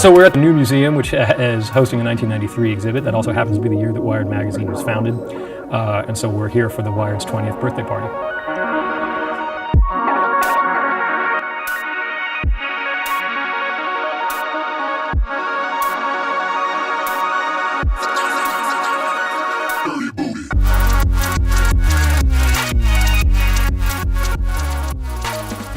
So we're at the new museum, which is hosting a 1993 exhibit. That also happens to be the year that Wired magazine was founded. And so we're here for the Wired's 20th birthday party.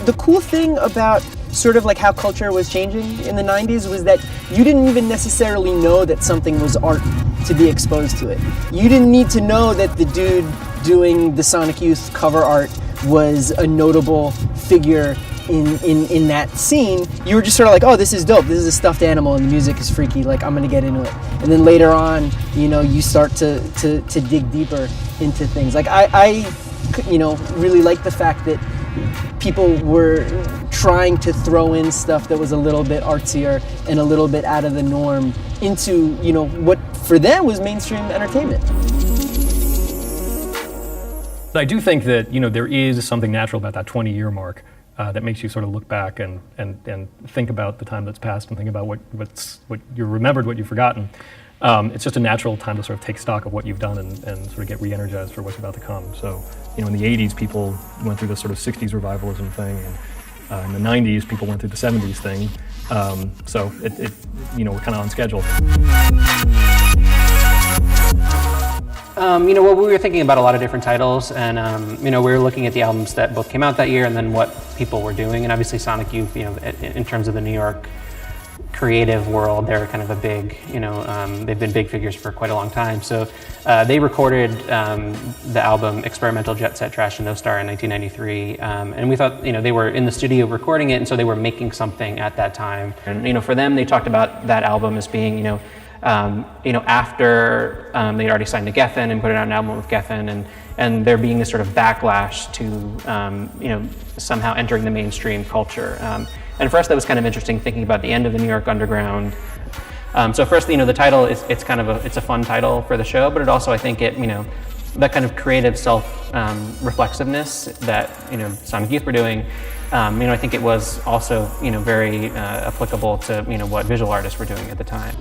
The cool thing about sort of like how culture was changing in the 90s was that you didn't even necessarily know that something was art to be exposed to it. You didn't need to know that the dude doing the Sonic Youth cover art was a notable figure in that scene. You were just sort of like, oh, this is dope. This is a stuffed animal and the music is freaky. Like, I'm gonna get into it. And then later on, you know, you start to dig deeper into things. Like I really like the fact that people were trying to throw in stuff that was a little bit artsier and a little bit out of the norm into, you know, what for them was mainstream entertainment. I do think that, you know, there is something natural about that 20-year mark that makes you sort of look back and think about the time that's passed and think about what you remembered, what you've forgotten. It's just a natural time to sort of take stock of what you've done and sort of get re-energized for what's about to come. So, you know, in the 80s, people went through this sort of 60s revivalism thing, and in the 90s, people went through the 70s thing. So, you know, we're kind of on schedule. You know, well, we were thinking about a lot of different titles, and you know, we were looking at the albums that both came out that year, and then what people were doing. And obviously, Sonic Youth, you know, in terms of the New York creative world, they're kind of a big, you know, they've been big figures for quite a long time. So they recorded the album Experimental Jet Set Trash and No Star in 1993, and we thought, you know, they were in the studio recording it, and so they were making something at that time. And you know, for them, they talked about that album as being, you know, after they'd already signed to Geffen and put out an album with Geffen, and there being this sort of backlash to, you know, somehow entering the mainstream culture. And for us, that was kind of interesting, thinking about the end of the New York Underground. So first, you know, the title is it's a fun title for the show, but it also, I think, it, you know, that kind of creative self-reflexiveness that, you know, Sonic Youth were doing. You know, I think it was also, you know, very applicable to, you know, what visual artists were doing at the time.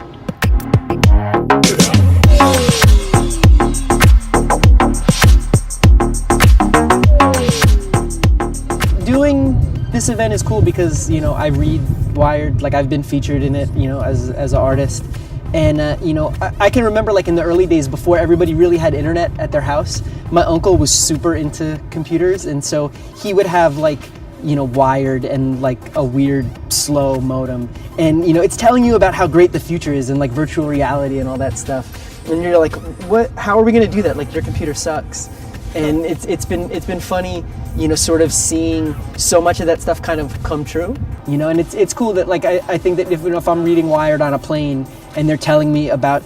Doing this event is cool because, you know, I read Wired, like I've been featured in it, you know, as an artist. And, you know, I can remember like in the early days before everybody really had internet at their house, my uncle was super into computers. And so he would have like, you know, Wired and like a weird slow modem. And, you know, it's telling you about how great the future is and like virtual reality and all that stuff. And you're like, what, how are we going to do that? Like your computer sucks. And it's been funny, you know, sort of seeing so much of that stuff kind of come true, you know. And it's cool that like I think that if I'm reading Wired on a plane and they're telling me about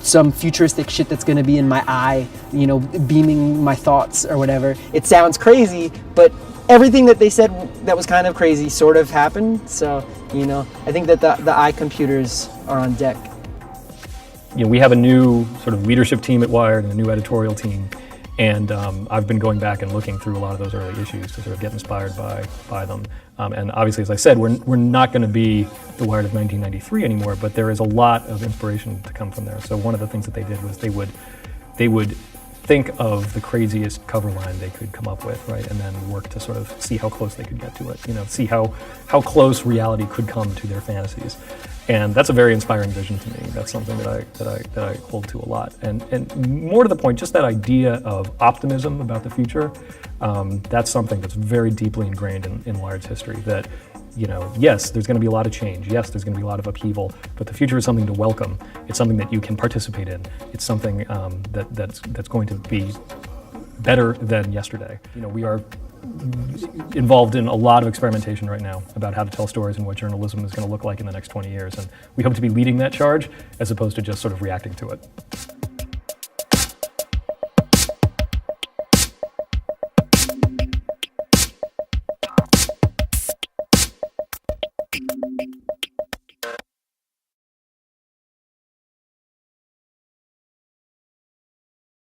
some futuristic shit that's going to be in my eye, you know, beaming my thoughts or whatever, it sounds crazy, but everything that they said that was kind of crazy sort of happened. So, you know, I think that the eye computers are on deck. You know, we have a new sort of leadership team at Wired and a new editorial team. And I've been going back and looking through a lot of those early issues to sort of get inspired by them. And obviously, as I said, we're not going to be the Wired of 1993 anymore, but there is a lot of inspiration to come from there. So one of the things that they did was they would think of the craziest cover line they could come up with, right, and then work to sort of see how close they could get to it. You know, see how close reality could come to their fantasies. And that's a very inspiring vision to me. That's something that I hold to a lot. And more to the point, just that idea of optimism about the future, that's something that's very deeply ingrained in Wired's history. That, you know, yes, there's going to be a lot of change. Yes, there's going to be a lot of upheaval. But the future is something to welcome. It's something that you can participate in. It's something that's going to be better than yesterday. You know, we are involved in a lot of experimentation right now about how to tell stories and what journalism is going to look like in the next 20 years. And we hope to be leading that charge as opposed to just sort of reacting to it.